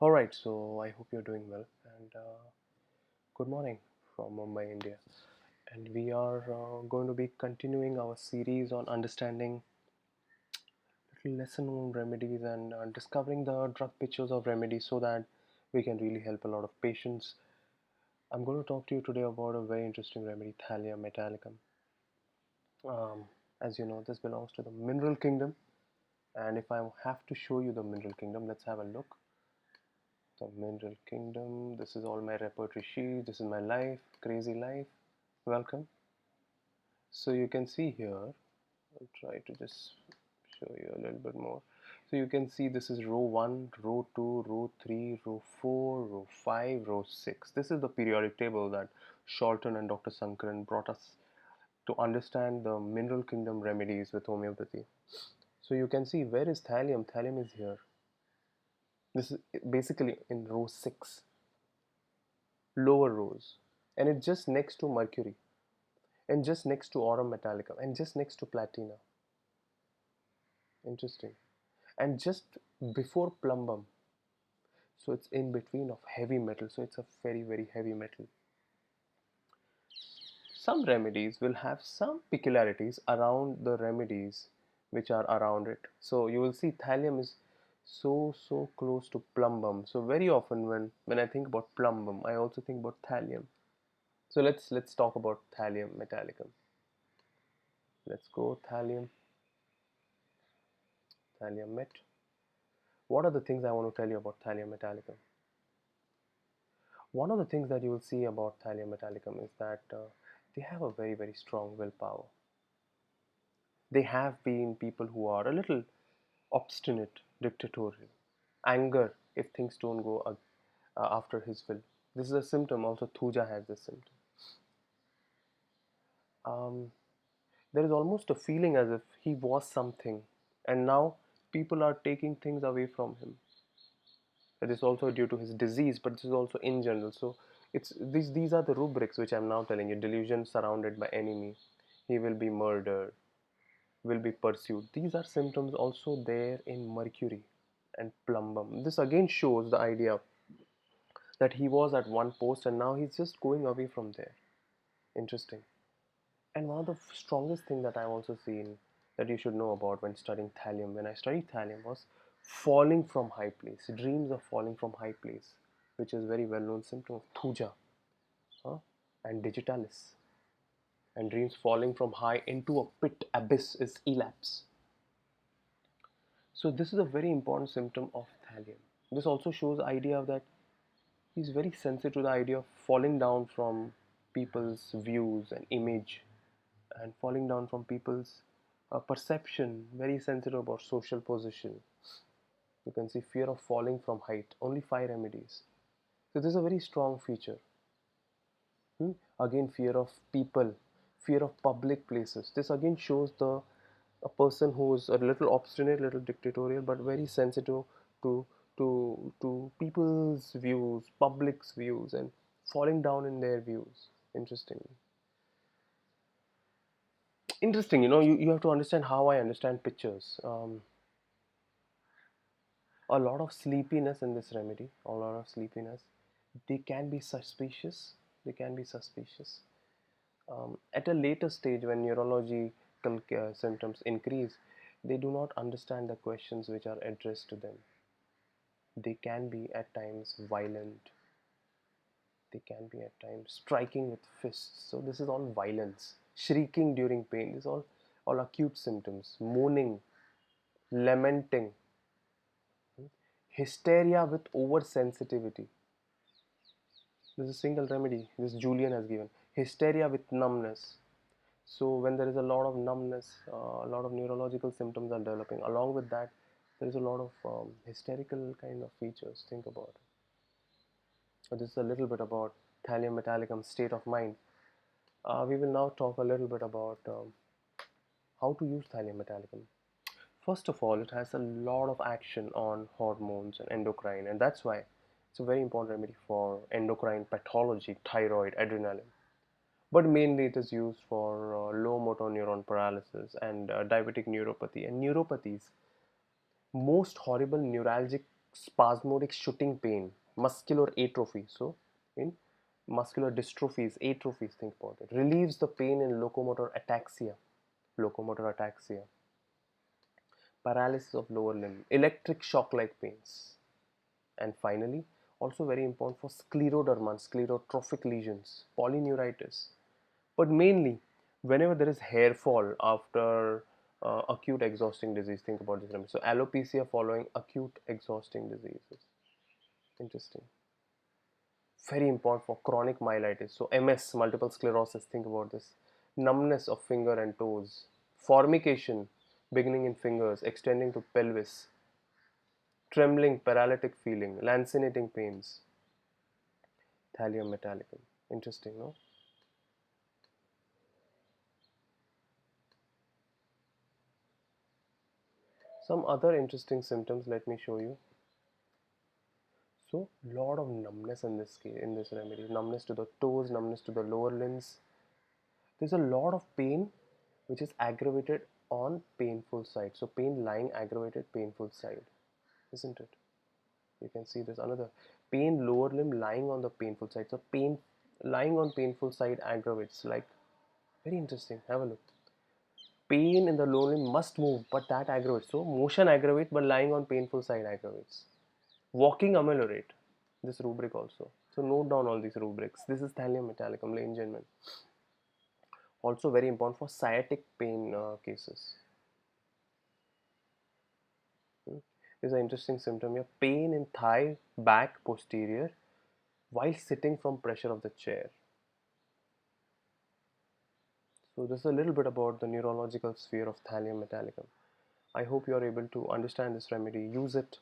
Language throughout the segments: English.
All right, so I hope you're doing well, and good morning from Mumbai, India. And we are going to be continuing our series on understanding little lesser known remedies and discovering the drug pictures of remedies so that we can really help a lot of patients. I'm going to talk to you today about a very interesting remedy, thallium metallicum. Um, as you know, this belongs to the mineral kingdom, and if I have to show you the mineral kingdom, let's have a look. The mineral kingdom. This is all my repertory sheet. This is my life, crazy life. Welcome. So you can see here, I'll try to just show you a little bit more. So you can see this is row 1, row 2, row 3, row 4, row 5, row 6. This is the periodic table that Sholton and Dr. Sankaran brought us to understand the mineral kingdom remedies with homeopathy. So you can see, where is thallium? Thallium is here. This is basically in row 6, lower rows, and it's just next to mercury, and just next to aurum metallicum, and just next to platina. Interesting. And just before plumbum, so it's in between of heavy metal, so it's a very heavy metal. Some remedies will have some peculiarities around the remedies which are around it. So you will see thallium is so close to plumbum. So very often when I think about plumbum, I also think about thallium. So let's talk about thallium metallicum. Let's go thallium met. What are the things I want to tell you about thallium metallicum? One of the things that you will see about thallium metallicum is that they have a very strong willpower. They have been people who are a little obstinate, dictatorial, anger if things don't go after his will. This is a symptom. Also, Thuja has this symptom. Um, there is almost a feeling as if he was something, and now people are taking things away from him. It is also due to his disease, but this is also in general. So it's these are the rubrics which I'm now telling you. Delusion surrounded by enemy, he will be murdered, will be pursued. These are symptoms also there in mercury and plumbum. This again shows the idea that he was at one post and now he's just going away from there. Interesting. And one of the strongest thing that I've also seen that you should know about when studying thallium, when I studied thallium, was falling from high place, dreams of falling from high place, which is very well known symptom of thuja, huh? And digitalis. And dreams falling from high into a pit abyss is elapse. So this is a very important symptom of thallium. This also shows the idea of that he's very sensitive to the idea of falling down from people's views and image, and falling down from people's perception, very sensitive about social position. You can see fear of falling from height, only 5 remedies. So this is a very strong feature. Again, fear of people, fear of public places. This again shows the a person who is a little obstinate, little dictatorial, but very sensitive to people's views, public's views, and falling down in their views. Interestingly, interesting. You have to understand how I understand pictures. A lot of sleepiness in this remedy. A lot of sleepiness. They can be suspicious. They can be suspicious. At a later stage, when neurological symptoms increase, they do not understand the questions which are addressed to them. They can be at times violent. They can be at times striking with fists. So this is all violence. Shrieking during pain. This is all acute symptoms. Moaning, lamenting, hysteria with oversensitivity. This is a single remedy. This Julian has given. Hysteria with numbness. So when there is a lot of numbness, a lot of neurological symptoms are developing. Along with that, there is a lot of hysterical kind of features. Think about it. So this is a little bit about thallium metallicum state of mind. We will now talk a little bit about how to use thallium metallicum. First of all, it has a lot of action on hormones and endocrine, and that's why it's a very important remedy for endocrine pathology, thyroid, adrenaline. But mainly it is used for low motor neuron paralysis and diabetic neuropathy and neuropathies. Most horrible neuralgic spasmodic shooting pain, muscular atrophy. So, in muscular dystrophies, atrophies, think about it. Relieves the pain in locomotor ataxia, paralysis of lower limb, electric shock like pains. And finally, also very important for scleroderma, sclerotrophic lesions, polyneuritis. But mainly, whenever there is hair fall after acute exhausting disease, think about this. So, alopecia following acute exhausting diseases. Interesting. Very important for chronic myelitis. So, MS, multiple sclerosis, think about this. Numbness of finger and toes. Formication, beginning in fingers, extending to pelvis. Trembling, paralytic feeling, lancinating pains. Thallium metallicum. Interesting, no? Some other interesting symptoms, let me show you. So, lot of numbness in this case, in this remedy. Numbness to the toes, numbness to the lower limbs. There's a lot of pain which is aggravated on painful side. So, pain lying aggravated painful side, isn't it? You can see this another pain lower limb lying on the painful side. So, pain lying on painful side aggravates. Like very interesting. Have a look. Pain in the lower limb must move, but that aggravates. So, motion aggravates, but lying on painful side aggravates. Walking ameliorate this rubric also. So note down all these rubrics. This is thallium metallicum, ladies and gentlemen. Also very important for sciatic pain cases. There's an interesting symptom here. Pain in thigh, back, posterior while sitting from pressure of the chair. So this is a little bit about the neurological sphere of thallium metallicum. I hope you are able to understand this remedy, use it,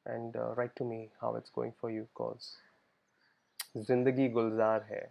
and write to me how it's going for you, cause Zindagi Gulzar hai.